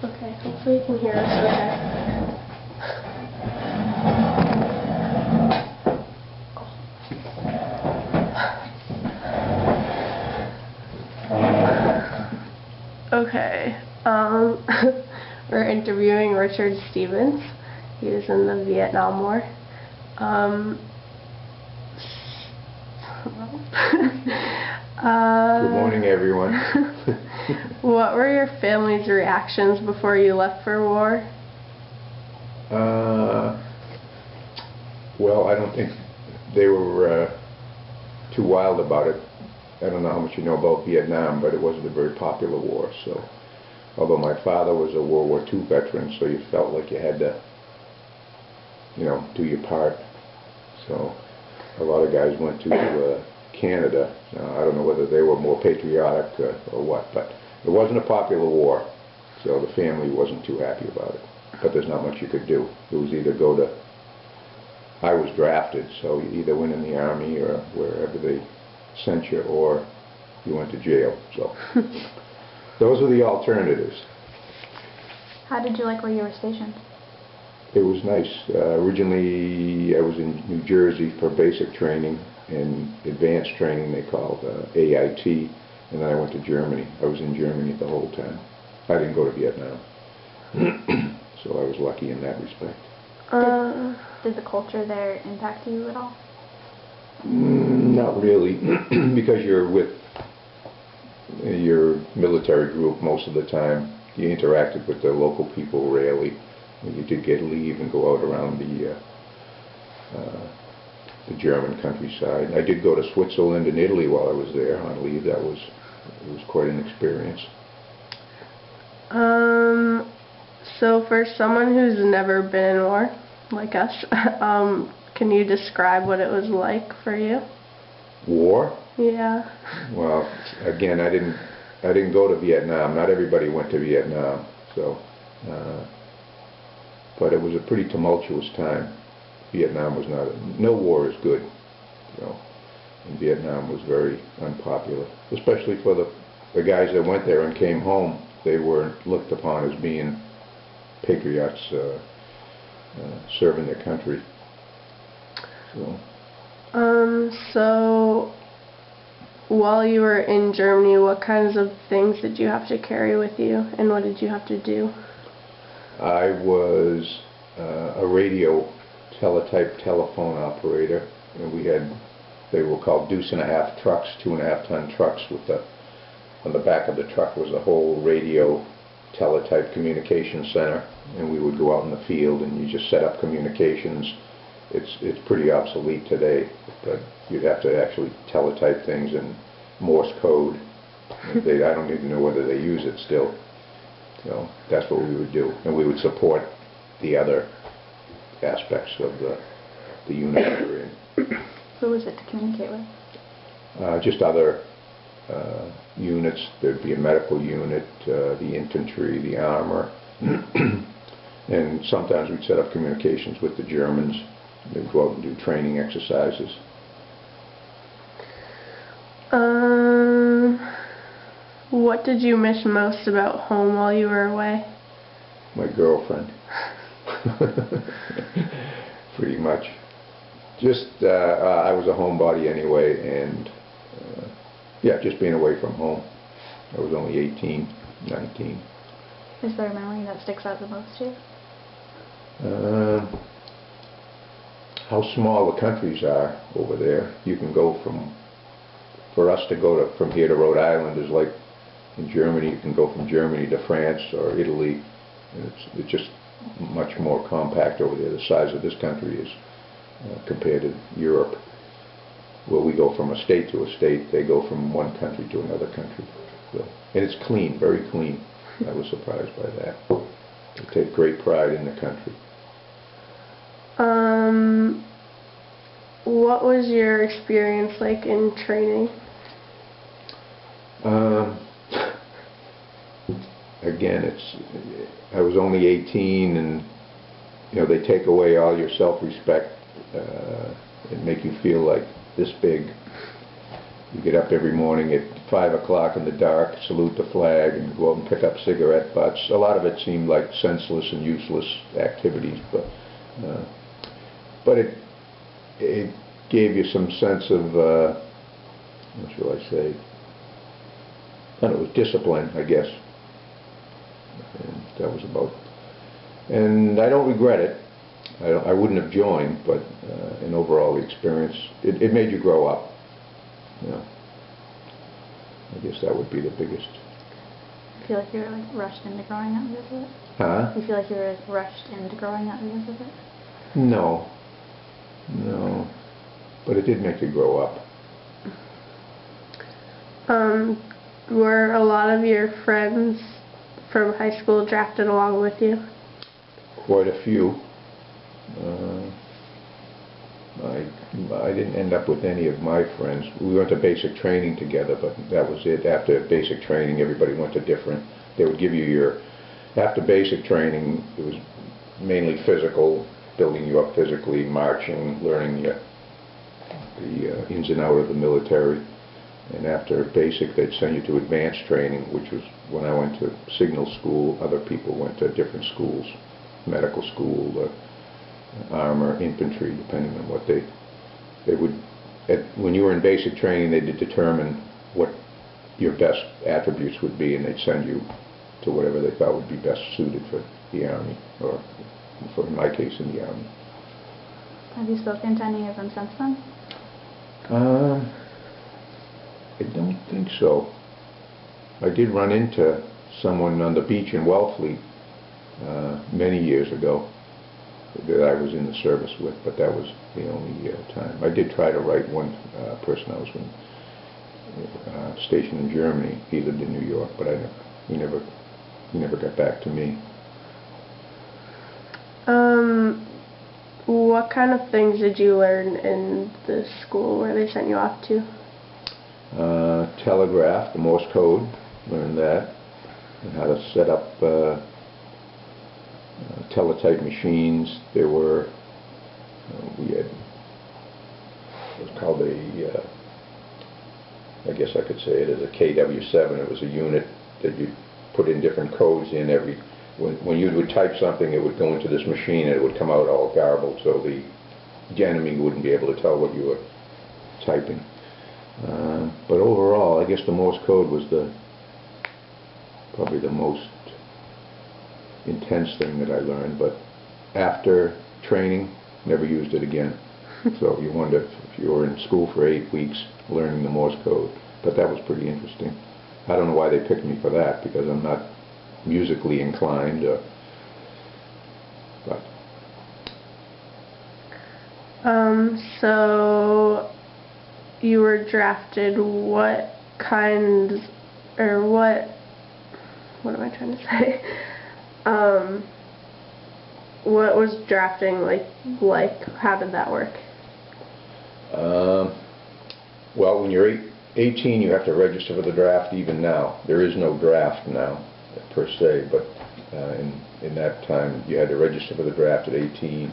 Okay, hopefully you can hear us okay. Okay, we're interviewing Richard Stevens. He was in the Vietnam War. Good morning, everyone. What were your family's reactions before you left for war? Well, I don't think they were too wild about it. I don't know how much you know about Vietnam, but it wasn't a very popular war. So, although my father was a World War II veteran, so you felt like you had to, you know, do your part. So, a lot of guys went to Canada. I don't know whether they were more patriotic or what, but it wasn't a popular war, so the family wasn't too happy about it. But there's not much you could do. It was either go to, I was drafted, so you either went in the Army or wherever they sent you, or you went to jail. So those were the alternatives. How did you like where you were stationed? It was nice. Originally I was in New Jersey for basic training and advanced training, they called AIT, and then I went to Germany. I was in Germany the whole time. I didn't go to Vietnam. So I was lucky in that respect. Did the culture there impact you at all? Not really, because you're with your military group most of the time. You interacted with the local people rarely. You did get leave and go out around the German countryside. I did go to Switzerland and Italy while I was there on leave. It was quite an experience. So for someone who's never been in war, like us, can you describe what it was like for you? War? Yeah. Well, again, I didn't go to Vietnam. Not everybody went to Vietnam, so. But it was a pretty tumultuous time. Vietnam was not. No war is good, you know. And Vietnam was very unpopular, especially for the guys that went there and came home. They were looked upon as being patriots, serving their country. So while you were in Germany, what kinds of things did you have to carry with you, and what did you have to do? I was a radio teletype telephone operator, and they were called deuce-and-a-half trucks, 2.5-ton trucks with on the back of the truck was a whole radio teletype communication center, and we would go out in the field and you just set up communications. It's pretty obsolete today, but you'd have to actually teletype things in Morse code. I don't even know whether they use it still. So that's what we would do, and we would support the other aspects of the unit we were in. Who was it to communicate with? Just other units. There'd be a medical unit, the infantry, the armor, and sometimes we'd set up communications with the Germans. They'd go out and do training exercises. What did you miss most about home while you were away? My girlfriend. Pretty much. Just, I was a homebody anyway, and yeah, just being away from home. I was only 18, 19. Is there a memory that sticks out the most to you? How small the countries are over there. You can go for us to go from here to Rhode Island is like in Germany. You can go from Germany to France or Italy. It's just much more compact over there. The size of this country is compared to Europe, where we go from a state to a state. They go from one country to another country. So, and it's clean, very clean. I was surprised by that. They take great pride in the country. What was your experience like in training? Again, I was only 18, and you know, they take away all your self-respect and make you feel like this big. You get up every morning at 5 o'clock in the dark, salute the flag, and go out and pick up cigarette butts. A lot of it seemed like senseless and useless activities, but it gave you some sense of, what shall I say, I don't know, it was discipline, I guess. And that was about, and I don't regret it. I wouldn't have joined, but in overall the experience, it made you grow up. I guess that would be the biggest. You feel like you were like rushed into growing up because of it? Huh? You feel like you were like rushed into growing up because of it? No. But it did make you grow up. Were a lot of your friends from high school drafted along with you? Quite a few. I didn't end up with any of my friends. We went to basic training together, but that was it. After basic training, everybody went to different. They would give you your, after basic training, it was mainly physical, building you up physically, marching, learning the ins and outs of the military. And after basic, they'd send you to advanced training, which was when I went to signal school. Other people went to different schools, medical school, armor, infantry, depending on what they would. When you were in basic training, they did determine what your best attributes would be, and they'd send you to whatever they thought would be best suited for the Army, or for, in my case, in the Army. Have you spoken to any of them since then? I don't think so. I did run into someone on the beach in Wellfleet many years ago that I was in the service with, but that was the only time. I did try to write one person I was stationed in Germany. He lived in New York, but he never got back to me. What kind of things did you learn in the school where they sent you off to? Telegraph, the Morse code, learned that, and how to set up teletype machines. There were, we had, it was called a, I guess I could say it as a KW7. It was a unit that you put in different codes in every, when you would type something, it would go into this machine and it would come out all garbled, so the enemy wouldn't be able to tell what you were typing. But overall, I guess the Morse code was probably the most intense thing that I learned, but after training, never used it again. So you wonder if you were in school for 8 weeks learning the Morse code, but that was pretty interesting. I don't know why they picked me for that, because I'm not musically inclined, but. So you were drafted. What kinds, or what am I trying to say? What was drafting like? How did that work? Well, when you're 18, you have to register for the draft. Even now, there is no draft now, per se, but in that time, you had to register for the draft at 18,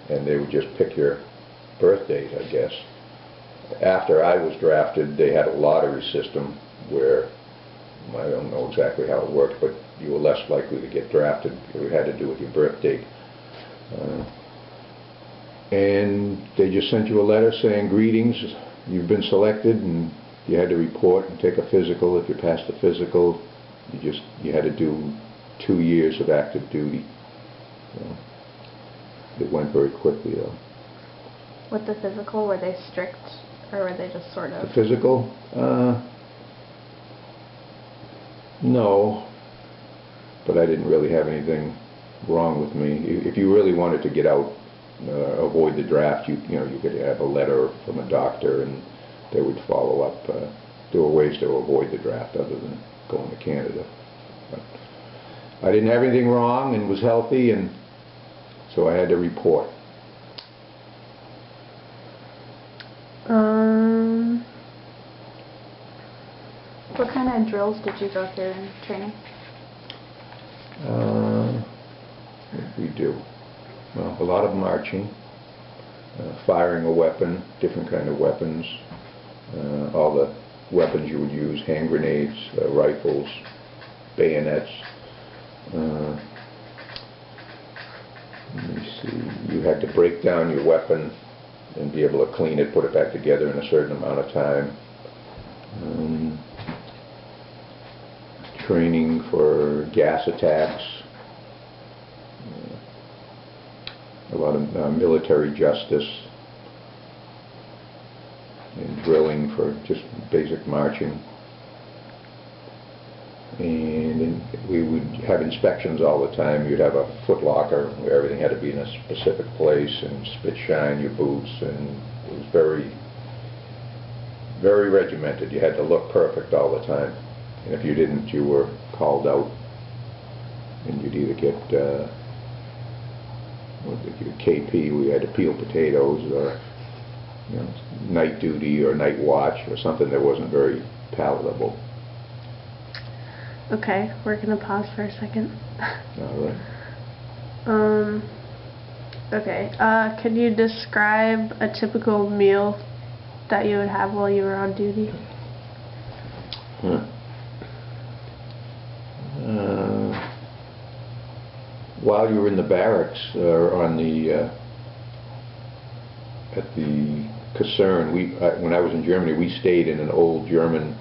and they would just pick your birth date, I guess. After I was drafted, they had a lottery system where, I don't know exactly how it worked, but you were less likely to get drafted. It had to do with your birth date. And they just sent you a letter saying, greetings, you've been selected, and you had to report and take a physical. If you passed the physical, you had to do 2 years of active duty. So it went very quickly, though. With the physical, were they strict, or were they just sort of? The physical? No, but I didn't really have anything wrong with me. If you really wanted to get out, avoid the draft, you could have a letter from a doctor, and they would follow up. There were ways to avoid the draft other than going to Canada. But I didn't have anything wrong and was healthy, and so I had to report. What kind of drills did you go through in training? What did we do? Well, a lot of marching, firing a weapon, different kind of weapons, all the weapons you would use: hand grenades, rifles, bayonets. Let me see. You had to break down your weapon and be able to clean it, put it back together in a certain amount of time. Training for gas attacks. A lot of military justice. And drilling for just basic marching. And we would have inspections all the time. You'd have a foot locker where everything had to be in a specific place, and spit shine your boots, and it was very, very regimented. You had to look perfect all the time, and if you didn't, you were called out, and you'd either get KP, we had to peel potatoes, or night duty or night watch, or something that wasn't very palatable. Okay, we're gonna pause for a second. All right. Okay, could you describe a typical meal that you would have while you were on duty? While you were in the barracks, or on the at the Kaserne, when I was in Germany, we stayed in an old German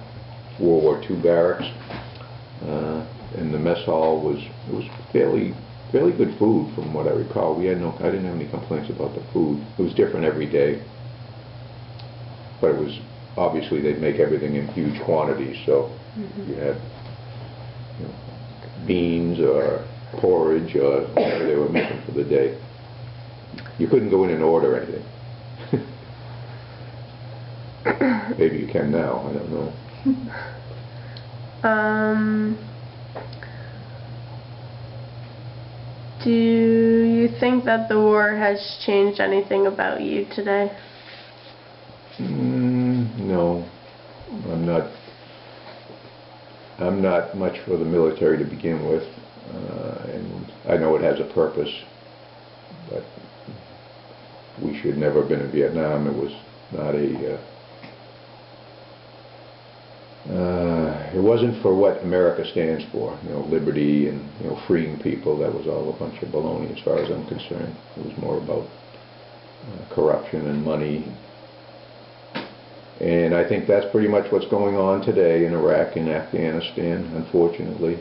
World War II barracks. And the mess hall was fairly good food, from what I recall. I didn't have any complaints about the food. It was different every day, but it was obviously they'd make everything in huge quantities. So you had beans or porridge or whatever they were making for the day. You couldn't go in and order anything. Maybe you can now. I don't know. Do you think that the war has changed anything about you today? No. I'm not much for the military to begin with, and I know it has a purpose, but we should never have been in Vietnam. It was not it wasn't for what America stands for, liberty and freeing people. That was all a bunch of baloney as far as I'm concerned. It was more about corruption and money. And I think that's pretty much what's going on today in Iraq and Afghanistan, unfortunately.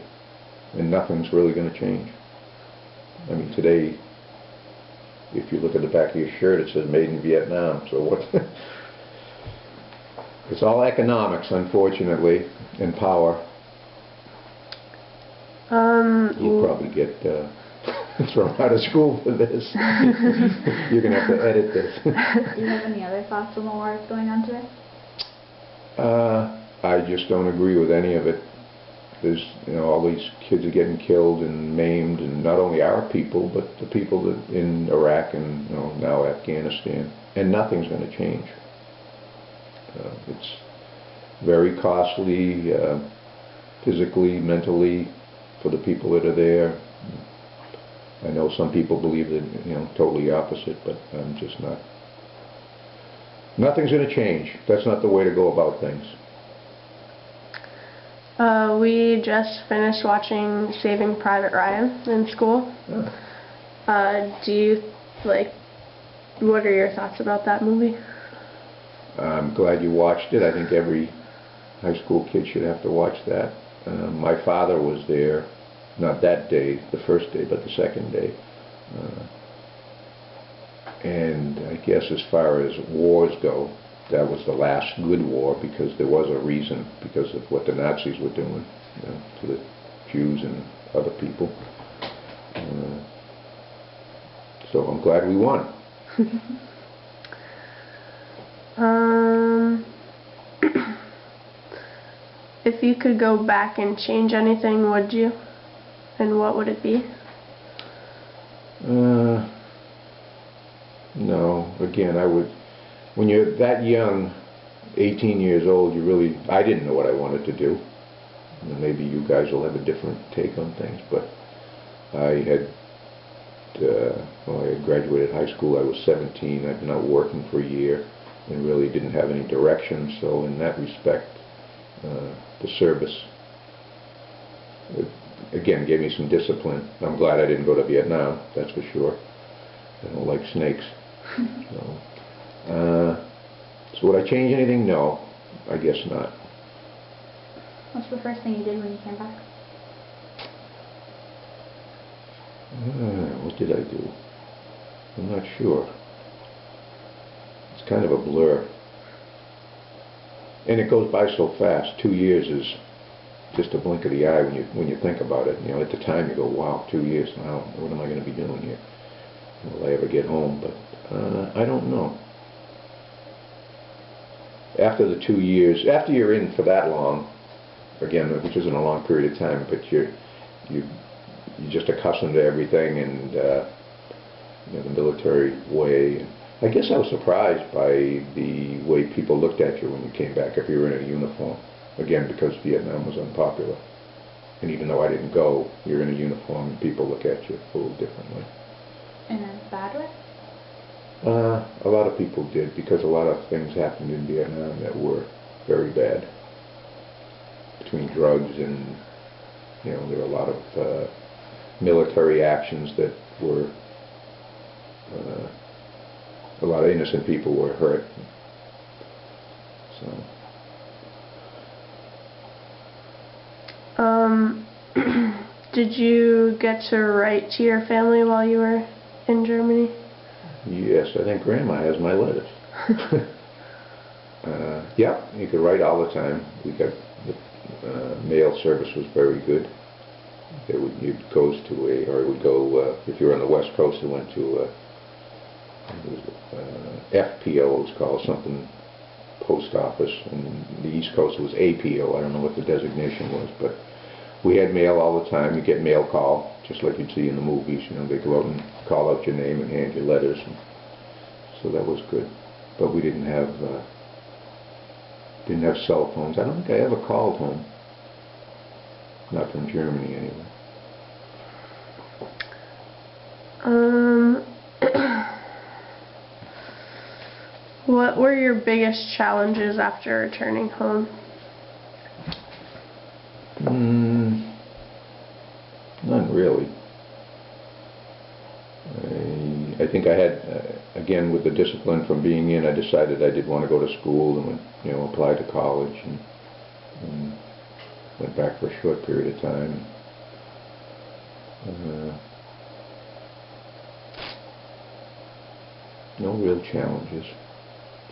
And nothing's really going to change. I mean, today, if you look at the back of your shirt, it says "Made in Vietnam." So what? It's all economics, unfortunately, and power. You'll probably get thrown out of school for this. You're going to have to edit this. Do you have any other thoughts on the war that's going on today? I just don't agree with any of it. There's, all these kids are getting killed and maimed, and not only our people, but the people that in Iraq and now Afghanistan, and nothing's going to change. It's very costly, physically, mentally, for the people that are there. I know some people believe that, totally opposite, but I'm just not. Nothing's going to change. That's not the way to go about things. We just finished watching Saving Private Ryan in school. Do you, what are your thoughts about that movie? I'm glad you watched it. I think every high school kid should have to watch that. My father was there, not that day, the first day, but the second day. And I guess as far as wars go, that was the last good war, because there was a reason, because of what the Nazis were doing to the Jews and other people. So I'm glad we won. If you could go back and change anything, would you? And what would it be? No. Again, I would. When you're that young, 18 years old, I didn't know what I wanted to do. And maybe you guys will have a different take on things, but I had graduated high school. I was 17. I'd been out working for a year and really didn't have any direction. So in that respect, the service. It, again, gave me some discipline. I'm glad I didn't go to Vietnam, that's for sure. I don't like snakes. So would I change anything? No, I guess not. What's the first thing you did when you came back? What did I do? I'm not sure. It's kind of a blur. And it goes by so fast. 2 years is just a blink of the eye when you think about it. You know, at the time you go, wow, 2 years now, what am I going to be doing here? Will I ever get home? But I don't know. After the 2 years, after you're in for that long, again, which isn't a long period of time, but you're just accustomed to everything, and you know, the military way. I guess I was surprised by the way people looked at you when you came back if you were in a uniform. Again, because Vietnam was unpopular. And even though I didn't go, you're in a uniform and people look at you a little differently. In a bad way? A lot of people did, because a lot of things happened in Vietnam that were very bad. Between drugs and, you know, there were a lot of military actions that were, a lot of innocent people were hurt. So. Did you get to write to your family while you were in Germany? Yes, I think Grandma has my letters. Yeah, you could write all the time. We got the mail service was very good. You'd go to a, or it would go, if you were on the West Coast, it went to FPO, it was called, something, post office, and the East Coast was APO. I don't know what the designation was, but we had mail all the time. You get mail call, just like you'd see in the movies. You know, they go out and call out your name and hand you letters. And so that was good. But we didn't have cell phones. I don't think I ever called home. Not from Germany, anyway. What were your biggest challenges after returning home? None really. I think I had, again, with the discipline from being in, I decided I did want to go to school and went, you know, applied to college and went back for a short period of time. No real challenges.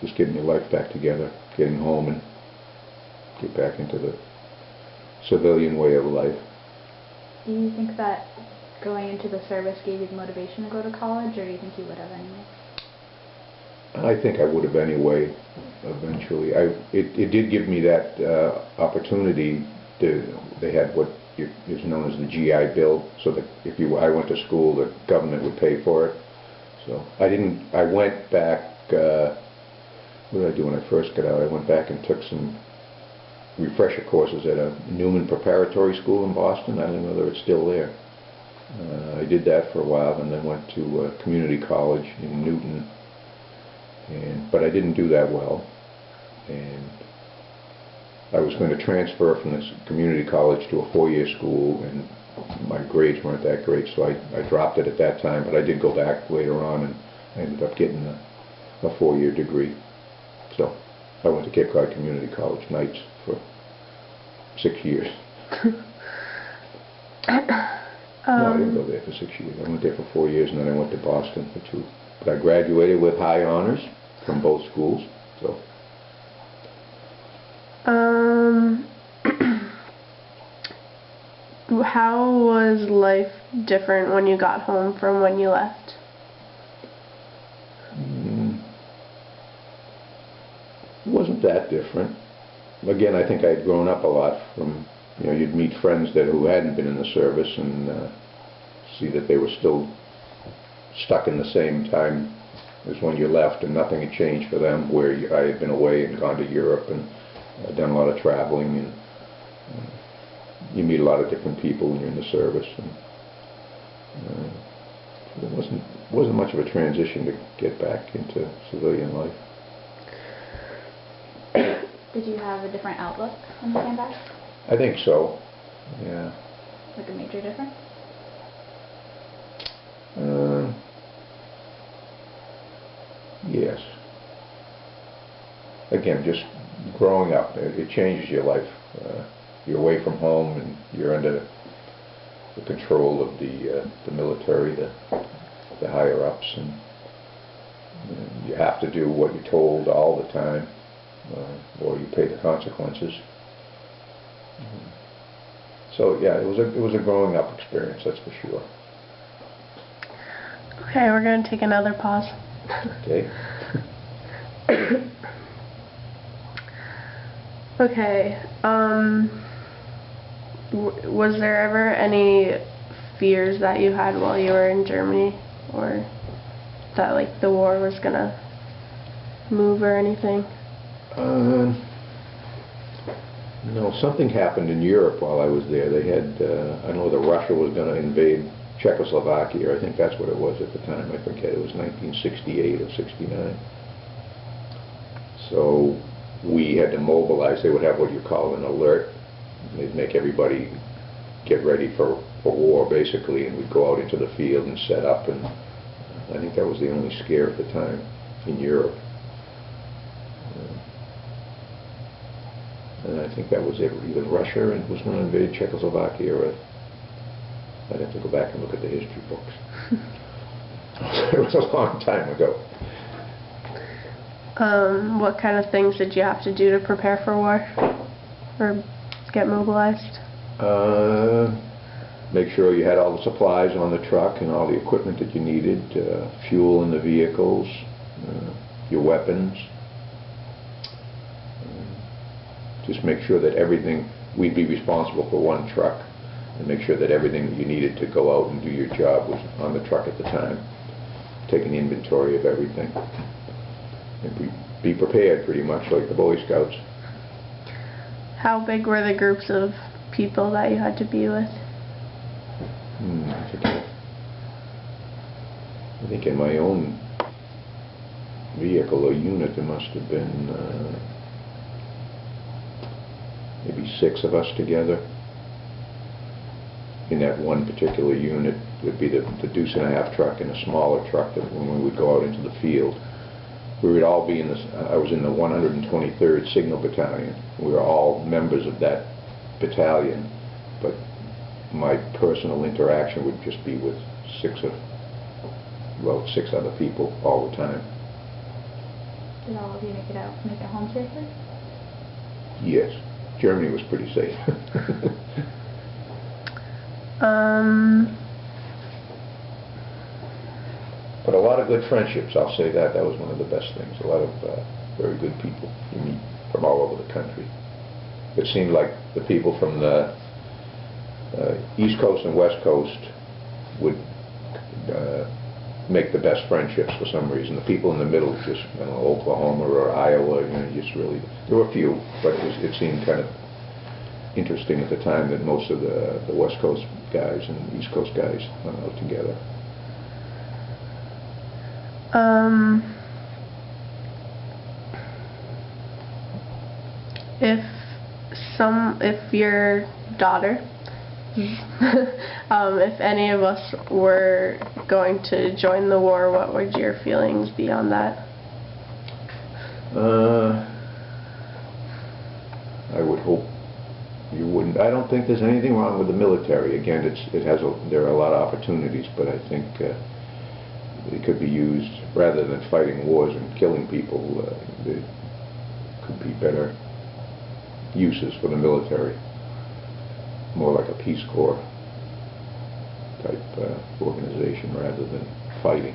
Just getting your life back together, getting home and get back into the civilian way of life. Do you think that going into the service gave you the motivation to go to college, or do you think you would have anyway? I think I would have anyway, eventually. It did give me that opportunity. They had what is known as the GI Bill, so that if I went to school, the government would pay for it. So I went back, what did I do when I first got out? I went back and took some refresher courses at a Newman Preparatory School in Boston. I don't know whether it's still there. I did that for a while and then went to community college in Newton. But I didn't do that well. And I was going to transfer from this community college to a 4-year school, and my grades weren't that great, so I dropped it at that time. But I did go back later on, and I ended up getting a 4-year degree. So I went to Cape Cod Community College nights for 6 years. No, I didn't go there for 6 years. I went there for 4 years, and then I went to Boston for 2. But I graduated with high honors from both schools. So. How was life different when you got home from when you left? It wasn't that different. Again, I think I had grown up a lot from, you know, you'd meet friends who hadn't been in the service and see that they were still stuck in the same time as when you left, and nothing had changed for them, where I had been away and gone to Europe and done a lot of traveling, and you meet a lot of different people when you're in the service. And so there wasn't much of a transition to get back into civilian life. Did you have a different outlook when you came back? I think so, yeah. Like a major difference? Yes. Again, just growing up, it changes your life. You're away from home and you're under the control of the military, the higher ups, and you have to do what you're told all the time, or you pay the consequences. So yeah, it was a growing up experience, that's for sure. Okay, we're going to take another pause. Okay. Okay, was there ever any fears that you had while you were in Germany, or that like the war was gonna move or anything? No, something happened in Europe while I was there. They had, I know that Russia was going to invade Czechoslovakia. I think that's what it was at the time. I forget. It was 1968 or 69. So we had to mobilize. They would have what you call an alert. They'd make everybody get ready for war, basically, and we'd go out into the field and set up, and I think that was the only scare at the time in Europe. And I think that was it. Either Russia and was going to invade Czechoslovakia, or I'd have to go back and look at the history books. It was a long time ago. What kind of things did you have to do to prepare for war, or get mobilized? Make sure you had all the supplies on the truck and all the equipment that you needed, fuel in the vehicles, your weapons. Just make sure that everything, we'd be responsible for one truck, and make sure that everything that you needed to go out and do your job was on the truck at the time. Take an inventory of everything. And be prepared, pretty much like the Boy Scouts. How big were the groups of people that you had to be with? I forget. I think in my own vehicle or unit there must have been maybe 6 of us together. In that one particular unit would be the deuce-and-a-half truck and a smaller truck that when we would go out into the field. We would all be in this, I was in the 123rd Signal Battalion. We were all members of that battalion, but my personal interaction would just be with 6 other people all the time. Did all of you make it home safely? Yes. Germany was pretty safe. But a lot of good friendships, I'll say that. That was one of the best things. A lot of very good people you meet from all over the country. It seemed like the people from the East Coast and West Coast would make the best friendships for some reason. The people in the middle, just Oklahoma or Iowa, just really, there were a few, but it seemed kind of interesting at the time that most of the West Coast guys and East Coast guys hung out together. If your daughter, if any of us were going to join the war, what would your feelings be on that? I would hope you wouldn't. I don't think there's anything wrong with the military. Again, there are a lot of opportunities, but I think it could be used rather than fighting wars and killing people. There could be better uses for the military, more like a Peace Corps type organization rather than fighting.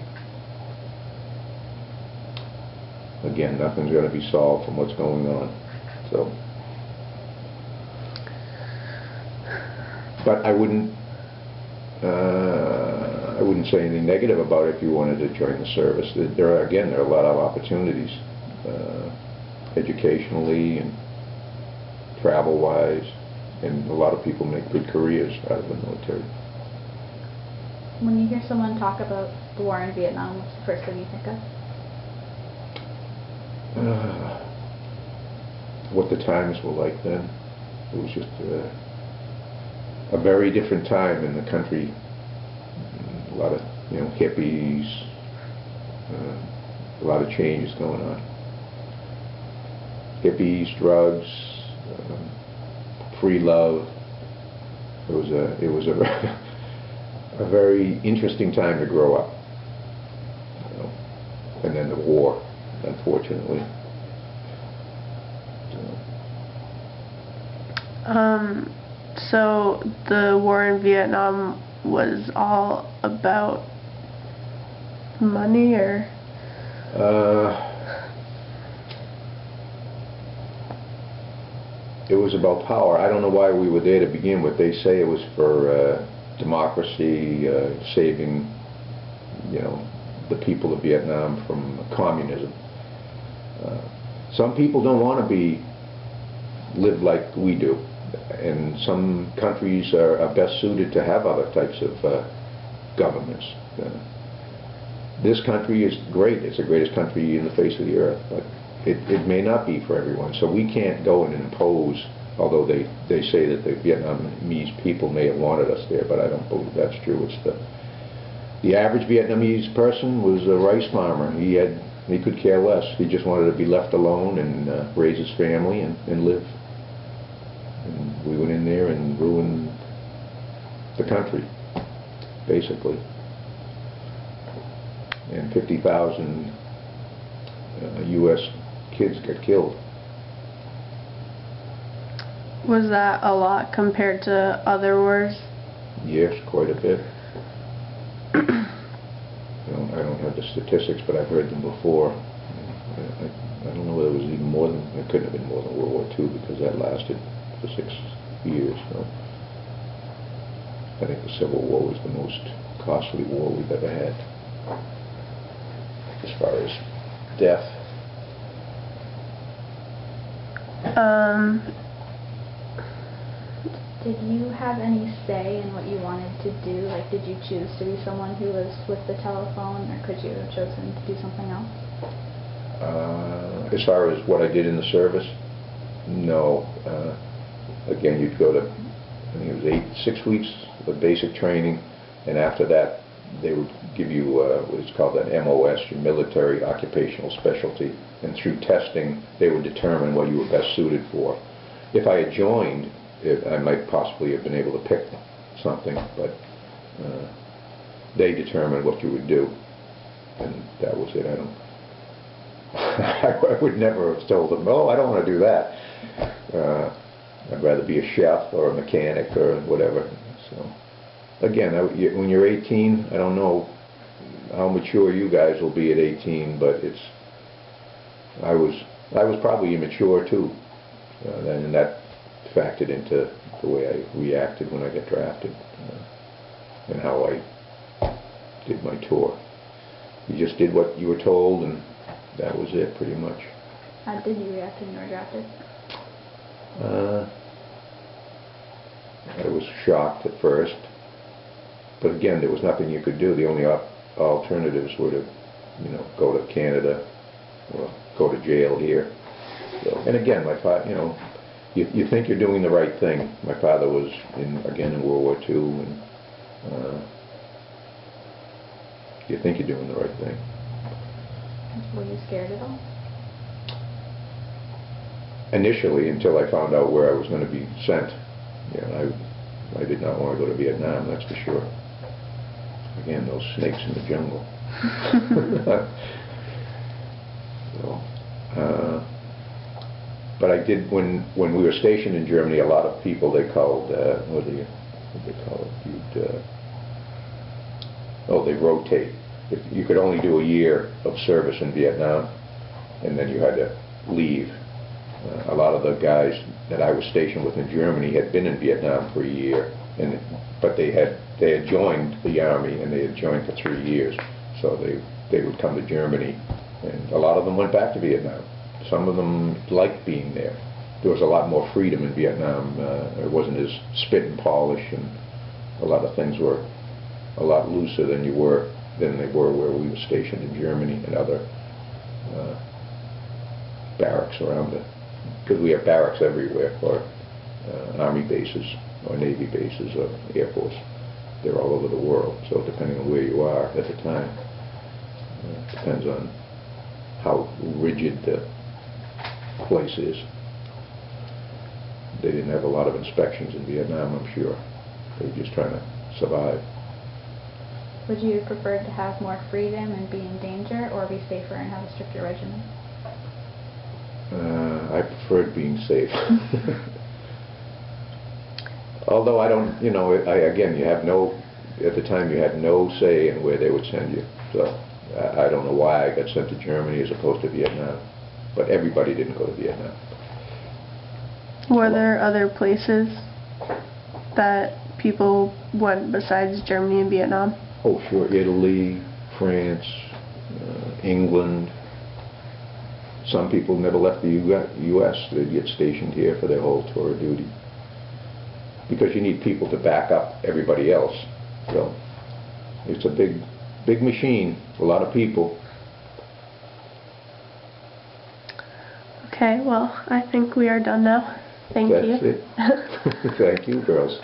Again, nothing's going to be solved from what's going on. So, but I wouldn't say anything negative about it if you wanted to join the service. There are a lot of opportunities, educationally and travel-wise, and a lot of people make good careers out of the military. When you hear someone talk about the war in Vietnam, what's the first thing you think of? what the times were like then. It was just a very different time in the country. A lot of, hippies, a lot of changes going on. Hippies, drugs, free love. It was a very interesting time to grow up. And then the war, unfortunately. So the war in Vietnam was all about money, or? It was about power. I don't know why we were there to begin with. They say it was for democracy, saving, the people of Vietnam from communism. Some people don't want to live like we do, and some countries are best suited to have other types of governments. This country is great. It's the greatest country in the face of the earth, but it may not be for everyone. So we can't go in and impose, although they say that the Vietnamese people may have wanted us there, but I don't believe that's true. It's the average Vietnamese person was a rice farmer. He could care less. He just wanted to be left alone and raise his family and live. And we went in there and ruined the country, basically. And 50,000 U.S. kids got killed. Was that a lot compared to other wars? Yes, quite a bit. I don't have the statistics, but I've heard them before. I don't know whether it was even more than, it couldn't have been more than World War II, because that lasted for 6 years. So I think the Civil War was the most costly war we've ever had, as far as death. Did you have any say in what you wanted to do? Like, did you choose to be someone who was with the telephone, or could you have chosen to do something else? As far as what I did in the service, no. Again, you'd go to, I think it was 6 weeks of basic training, and after that they would give you what is called an MOS, your military occupational specialty, and through testing they would determine what you were best suited for. If I had joined, I might possibly have been able to pick something, but they determined what you would do, and that was it. I would never have told them, oh, I don't want to do that. I'd rather be a chef or a mechanic or whatever. So again, when you're 18, I don't know how mature you guys will be at 18, but I was probably immature too, and that factored into the way I reacted when I got drafted, and how I did my tour. You just did what you were told, and that was it, pretty much. How did you react when you were drafted? I was shocked at first, but again, there was nothing you could do. The only alternatives were to, go to Canada or go to jail here. So, and again, my father, you think you're doing the right thing. My father was in World War II, and you think you're doing the right thing. Were you scared at all? Initially, until I found out where I was going to be sent. I did not want to go to Vietnam, that's for sure. Again, those snakes in the jungle. So, but I did, when we were stationed in Germany, a lot of people, they called, what do they call it? They rotate. If you could only do a year of service in Vietnam, and then you had to leave. A lot of the guys that I was stationed with in Germany had been in Vietnam for a year, but they had joined the army, and they had joined for 3 years. So they would come to Germany, and a lot of them went back to Vietnam. Some of them liked being there. There was a lot more freedom in Vietnam. It wasn't as spit and polish, and a lot of things were a lot looser than they were where we were stationed in Germany and other barracks around the because we have barracks everywhere, or Army bases, or Navy bases, or Air Force. They're all over the world, so depending on where you are at the time, depends on how rigid the place is. They didn't have a lot of inspections in Vietnam, I'm sure. They were just trying to survive. Would you prefer to have more freedom and be in danger, or be safer and have a stricter regimen? I preferred being safe. Although I don't, you know, again, you have no, at the time you had no say in where they would send you. So I don't know why I got sent to Germany as opposed to Vietnam. But everybody didn't go to Vietnam. Were there other places that people went besides Germany and Vietnam? Oh, sure. Italy, France, England. Some people never left the U.S. They'd get stationed here for their whole tour of duty. Because you need people to back up everybody else. So it's a big machine, a lot of people. Okay, well, I think we are done now. Thank you. That's it. Thank you, girls.